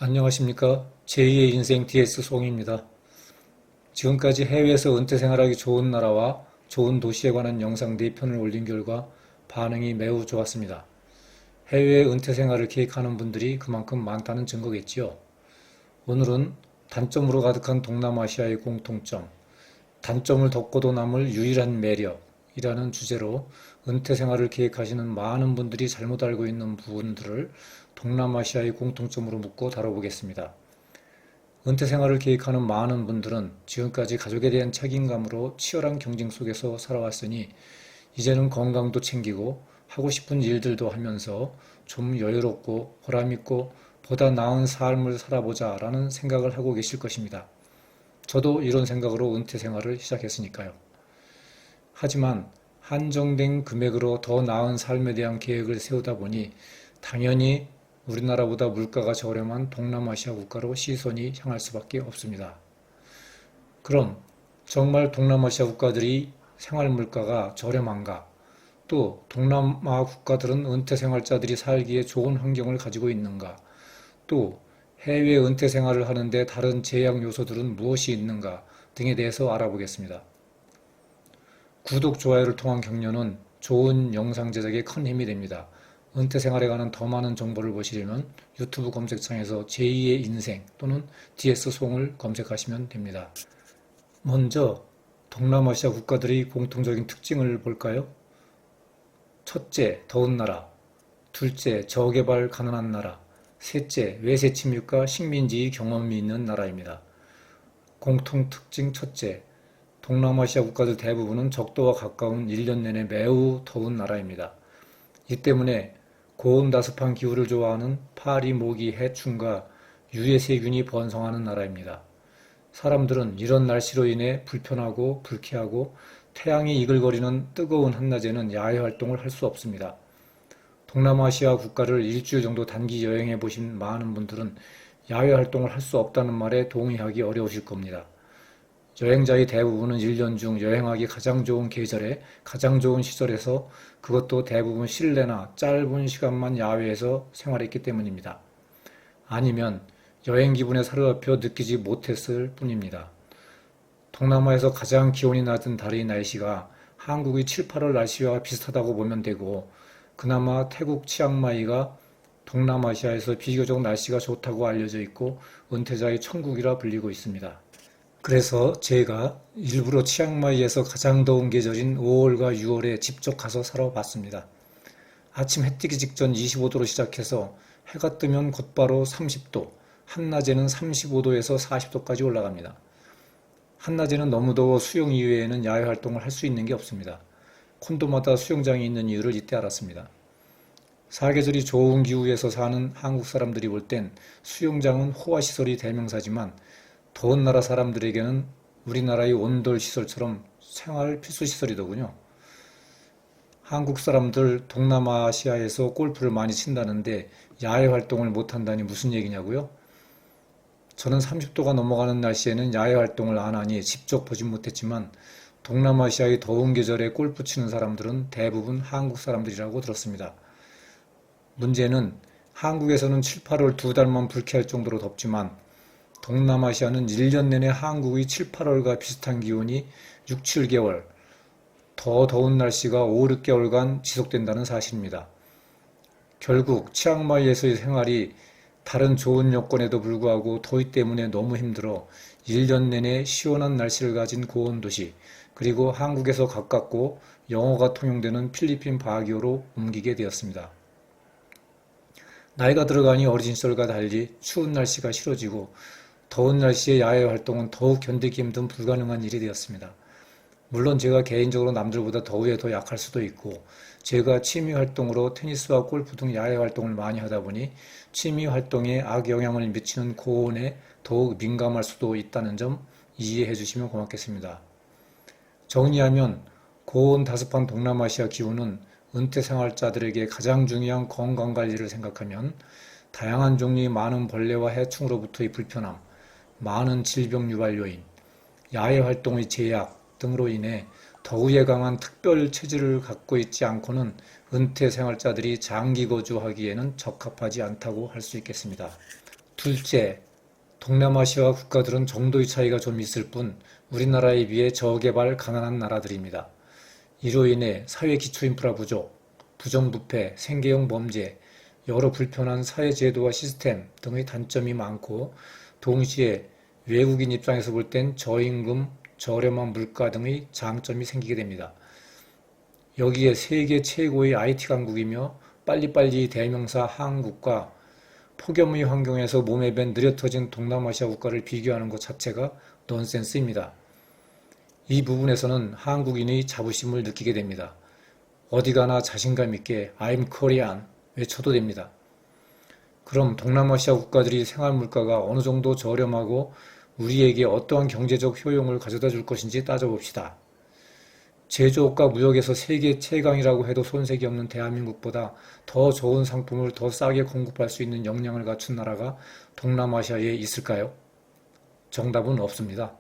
안녕하십니까. 제2의 인생 DS 송입니다. 지금까지 해외에서 은퇴 생활하기 좋은 나라와 좋은 도시에 관한 영상 4편을 올린 결과 반응이 매우 좋았습니다. 해외 은퇴 생활을 계획하는 분들이 그만큼 많다는 증거겠지요. 오늘은 단점으로 가득한 동남아시아의 공통점, 단점을 덮고도 남을 유일한 매력이라는 주제로 은퇴 생활을 계획하시는 많은 분들이 잘못 알고 있는 부분들을 동남아시아의 공통점으로 묶고 다뤄보겠습니다. 은퇴 생활을 계획하는 많은 분들은 지금까지 가족에 대한 책임감으로 치열한 경쟁 속에서 살아왔으니 이제는 건강도 챙기고 하고 싶은 일들도 하면서 좀 여유롭고 보람있고 보다 나은 삶을 살아보자 라는 생각을 하고 계실 것입니다. 저도 이런 생각으로 은퇴 생활을 시작했으니까요. 하지만 한정된 금액으로 더 나은 삶에 대한 계획을 세우다 보니 당연히 우리나라보다 물가가 저렴한 동남아시아 국가로 시선이 향할 수밖에 없습니다. 그럼 정말 동남아시아 국가들이 생활 물가가 저렴한가? 또 동남아 국가들은 은퇴 생활자들이 살기에 좋은 환경을 가지고 있는가? 또 해외 은퇴 생활을 하는데 다른 제약 요소들은 무엇이 있는가 등에 대해서 알아보겠습니다. 구독, 좋아요를 통한 격려는 좋은 영상 제작에 큰 힘이 됩니다. 은퇴 생활에 관한 더 많은 정보를 보시려면 유튜브 검색창에서 제2의 인생 또는 DS송을 검색하시면 됩니다. 먼저 동남아시아 국가들의 공통적인 특징을 볼까요? 첫째, 더운 나라. 둘째, 저개발 가난한 나라. 셋째, 외세 침입과 식민지 경험이 있는 나라입니다. 공통 특징 첫째, 동남아시아 국가들 대부분은 적도와 가까운 1년 내내 매우 더운 나라입니다. 이 때문에 고온다습한 기후를 좋아하는 파리, 모기, 해충과 유해세균이 번성하는 나라입니다. 사람들은 이런 날씨로 인해 불편하고 불쾌하고 태양이 이글거리는 뜨거운 한낮에는 야외 활동을 할 수 없습니다. 동남아시아 국가를 일주일 정도 단기 여행해 보신 많은 분들은 야외 활동을 할 수 없다는 말에 동의하기 어려우실 겁니다. 여행자의 대부분은 1년 중 여행하기 가장 좋은 계절에 가장 좋은 시설에서 그것도 대부분 실내나 짧은 시간만 야외에서 생활했기 때문입니다. 아니면 여행 기분에 사로잡혀 느끼지 못했을 뿐입니다. 동남아에서 가장 기온이 낮은 달의 날씨가 한국의 7, 8월 날씨와 비슷하다고 보면 되고 그나마 태국 치앙마이가 동남아시아에서 비교적 날씨가 좋다고 알려져 있고 은퇴자의 천국이라 불리고 있습니다. 그래서 제가 일부러 치앙마이에서 가장 더운 계절인 5월과 6월에 직접 가서 살아봤습니다. 아침 해 뜨기 직전 25도로 시작해서 해가 뜨면 곧바로 30도, 한낮에는 35도에서 40도까지 올라갑니다. 한낮에는 너무 더워 수영 이외에는 야외 활동을 할 수 있는 게 없습니다. 콘도마다 수영장이 있는 이유를 이때 알았습니다. 사계절이 좋은 기후에서 사는 한국 사람들이 볼 땐 수영장은 호화시설이 대명사지만 더운 나라 사람들에게는 우리나라의 온돌 시설처럼 생활 필수 시설이더군요. 한국 사람들 동남아시아에서 골프를 많이 친다는데 야외 활동을 못한다니 무슨 얘기냐고요? 저는 30도가 넘어가는 날씨에는 야외 활동을 안 하니 직접 보진 못했지만 동남아시아의 더운 계절에 골프 치는 사람들은 대부분 한국 사람들이라고 들었습니다. 문제는 한국에서는 7, 8월 2달만 불쾌할 정도로 덥지만 동남아시아는 1년 내내 한국의 7, 8월과 비슷한 기온이 6, 7개월, 더 더운 날씨가 5, 6개월간 지속된다는 사실입니다. 결국 치앙마이에서의 생활이 다른 좋은 여건에도 불구하고 더위 때문에 너무 힘들어 1년 내내 시원한 날씨를 가진 고온 도시, 그리고 한국에서 가깝고 영어가 통용되는 필리핀 바기오로 옮기게 되었습니다. 나이가 들어가니 어린 시절과 달리 추운 날씨가 싫어지고 더운 날씨의 야외 활동은 더욱 견디기 힘든 불가능한 일이 되었습니다. 물론 제가 개인적으로 남들보다 더위에 더 약할 수도 있고 제가 취미 활동으로 테니스와 골프 등 야외 활동을 많이 하다 보니 취미 활동에 악영향을 미치는 고온에 더욱 민감할 수도 있다는 점 이해해 주시면 고맙겠습니다. 정리하면 고온 다습한 동남아시아 기후는 은퇴 생활자들에게 가장 중요한 건강관리를 생각하면 다양한 종류의 많은 벌레와 해충으로부터의 불편함, 많은 질병 유발 요인, 야외 활동의 제약 등으로 인해 더위에 강한 특별 체질을 갖고 있지 않고는 은퇴 생활자들이 장기 거주하기에는 적합하지 않다고 할 수 있겠습니다. 둘째, 동남아시아 국가들은 정도의 차이가 좀 있을 뿐 우리나라에 비해 저개발 가난한 나라들입니다. 이로 인해 사회 기초 인프라 부족, 부정부패, 생계형 범죄, 여러 불편한 사회제도와 시스템 등의 단점이 많고 동시에 외국인 입장에서 볼 땐 저임금, 저렴한 물가 등의 장점이 생기게 됩니다. 여기에 세계 최고의 IT 강국이며 빨리빨리 대명사 한국과 폭염의 환경에서 몸에 밴 느려터진 동남아시아 국가를 비교하는 것 자체가 넌센스입니다. 이 부분에서는 한국인의 자부심을 느끼게 됩니다. 어디 가나 자신감 있게 I'm Korean 외쳐도 됩니다. 그럼 동남아시아 국가들이 생활 물가가 어느 정도 저렴하고 우리에게 어떠한 경제적 효용을 가져다 줄 것인지 따져봅시다. 제조업과 무역에서 세계 최강이라고 해도 손색이 없는 대한민국보다 더 좋은 상품을 더 싸게 공급할 수 있는 역량을 갖춘 나라가 동남아시아에 있을까요? 정답은 없습니다.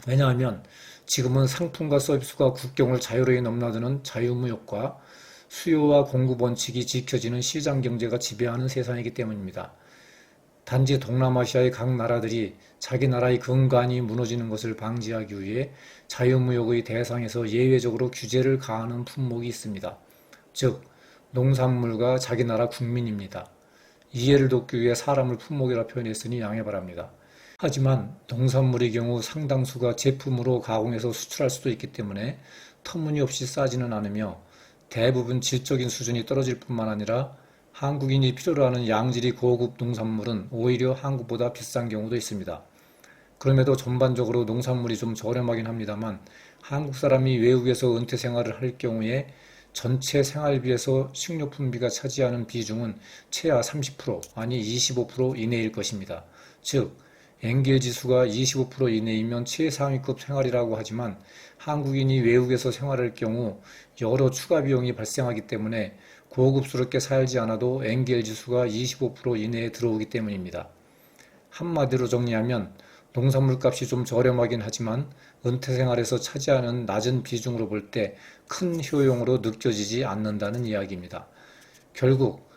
왜냐하면 지금은 상품과 서비스가 국경을 자유로이 넘나드는 자유무역과 수요와 공급 원칙이 지켜지는 시장 경제가 지배하는 세상이기 때문입니다. 단지 동남아시아의 각 나라들이 자기 나라의 근간이 무너지는 것을 방지하기 위해 자유무역의 대상에서 예외적으로 규제를 가하는 품목이 있습니다. 즉, 농산물과 자기 나라 국민입니다. 이해를 돕기 위해 사람을 품목이라 표현했으니 양해 바랍니다. 하지만 농산물의 경우 상당수가 제품으로 가공해서 수출할 수도 있기 때문에 터무니없이 싸지는 않으며 대부분 질적인 수준이 떨어질 뿐만 아니라 한국인이 필요로 하는 양질의 고급 농산물은 오히려 한국보다 비싼 경우도 있습니다. 그럼에도 전반적으로 농산물이 좀 저렴하긴 합니다만 한국 사람이 외국에서 은퇴 생활을 할 경우에 전체 생활비에서 식료품비가 차지하는 비중은 최하 30% 아니 25% 이내일 것입니다. 즉 엥겔 지수가 25% 이내이면 최상위급 생활이라고 하지만 한국인이 외국에서 생활할 경우 여러 추가 비용이 발생하기 때문에 고급스럽게 살지 않아도 엥겔 지수가 25% 이내에 들어오기 때문입니다. 한마디로 정리하면 농산물 값이 좀 저렴하긴 하지만 은퇴 생활에서 차지하는 낮은 비중으로 볼 때 큰 효용으로 느껴지지 않는다는 이야기입니다. 결국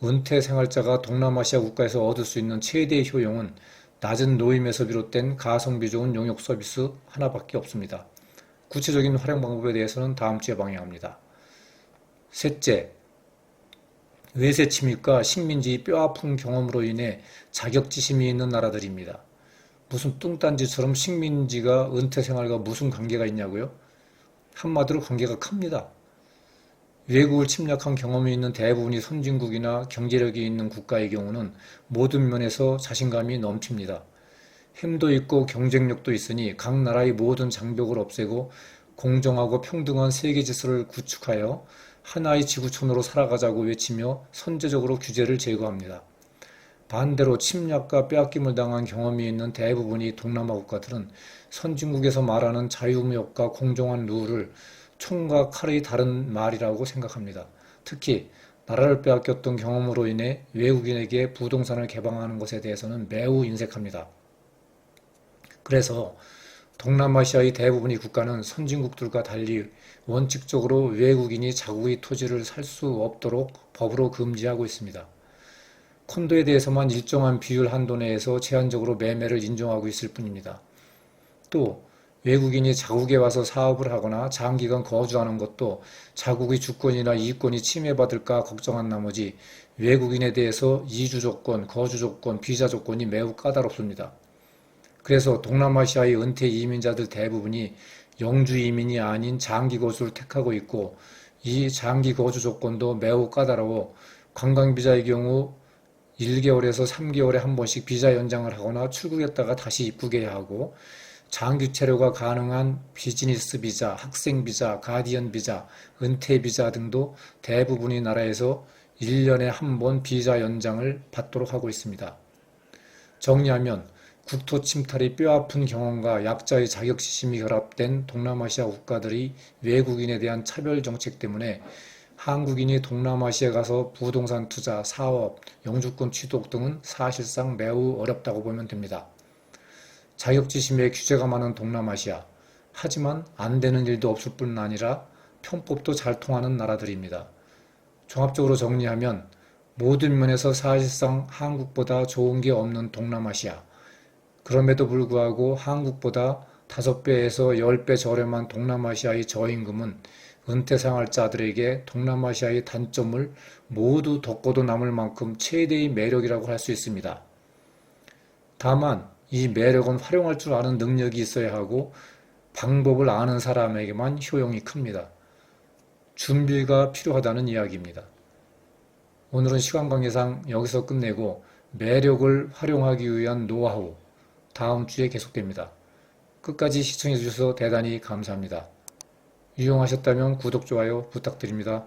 은퇴 생활자가 동남아시아 국가에서 얻을 수 있는 최대의 효용은 낮은 노임에서 비롯된 가성비 좋은 용역 서비스 하나밖에 없습니다. 구체적인 활용 방법에 대해서는 다음 주에 방영합니다. 셋째, 외세 침입과 식민지의 뼈아픈 경험으로 인해 자격지심이 있는 나라들입니다. 무슨 뚱딴지처럼 식민지가 은퇴 생활과 무슨 관계가 있냐고요? 한마디로 관계가 큽니다. 외국을 침략한 경험이 있는 대부분이 선진국이나 경제력이 있는 국가의 경우는 모든 면에서 자신감이 넘칩니다. 힘도 있고 경쟁력도 있으니 각 나라의 모든 장벽을 없애고 공정하고 평등한 세계 질서를 구축하여 하나의 지구촌으로 살아가자고 외치며 선제적으로 규제를 제거합니다. 반대로 침략과 빼앗김을 당한 경험이 있는 대부분의 동남아 국가들은 선진국에서 말하는 자유무역과 공정한 룰을 총과 칼의 다른 말이라고 생각합니다. 특히 나라를 빼앗겼던 경험으로 인해 외국인에게 부동산을 개방하는 것에 대해서는 매우 인색합니다. 그래서 동남아시아의 대부분의 국가는 선진국들과 달리 원칙적으로 외국인이 자국의 토지를 살 수 없도록 법으로 금지하고 있습니다. 콘도에 대해서만 일정한 비율 한도 내에서 제한적으로 매매를 인정하고 있을 뿐입니다. 또 외국인이 자국에 와서 사업을 하거나 장기간 거주하는 것도 자국의 주권이나 이권이 침해받을까 걱정한 나머지 외국인에 대해서 이주 조건, 거주 조건, 비자 조건이 매우 까다롭습니다. 그래서 동남아시아의 은퇴 이민자들 대부분이 영주 이민이 아닌 장기 거주를 택하고 있고 이 장기 거주 조건도 매우 까다로워 관광비자의 경우 1개월에서 3개월에 한 번씩 비자 연장을 하거나 출국했다가 다시 입국해야 하고 장기 체류가 가능한 비즈니스 비자, 학생 비자, 가디언 비자, 은퇴 비자 등도 대부분의 나라에서 1년에 한 번 비자 연장을 받도록 하고 있습니다. 정리하면 국토 침탈이 뼈아픈 경험과 약자의 자격지심이 결합된 동남아시아 국가들의 외국인에 대한 차별 정책 때문에 한국인이 동남아시아에 가서 부동산 투자, 사업, 영주권 취득 등은 사실상 매우 어렵다고 보면 됩니다. 자격지심에 규제가 많은 동남아시아, 하지만 안 되는 일도 없을 뿐 아니라 편법도 잘 통하는 나라들입니다. 종합적으로 정리하면 모든 면에서 사실상 한국보다 좋은 게 없는 동남아시아. 그럼에도 불구하고 한국보다 5배에서 10배 저렴한 동남아시아의 저임금은 은퇴생활자들에게 동남아시아의 단점을 모두 덮고도 남을 만큼 최대의 매력이라고 할 수 있습니다. 다만 이 매력은 활용할 줄 아는 능력이 있어야 하고 방법을 아는 사람에게만 효용이 큽니다. 준비가 필요하다는 이야기입니다. 오늘은 시간 관계상 여기서 끝내고 매력을 활용하기 위한 노하우 다음 주에 계속됩니다. 끝까지 시청해 주셔서 대단히 감사합니다. 유용하셨다면 구독, 좋아요 부탁드립니다.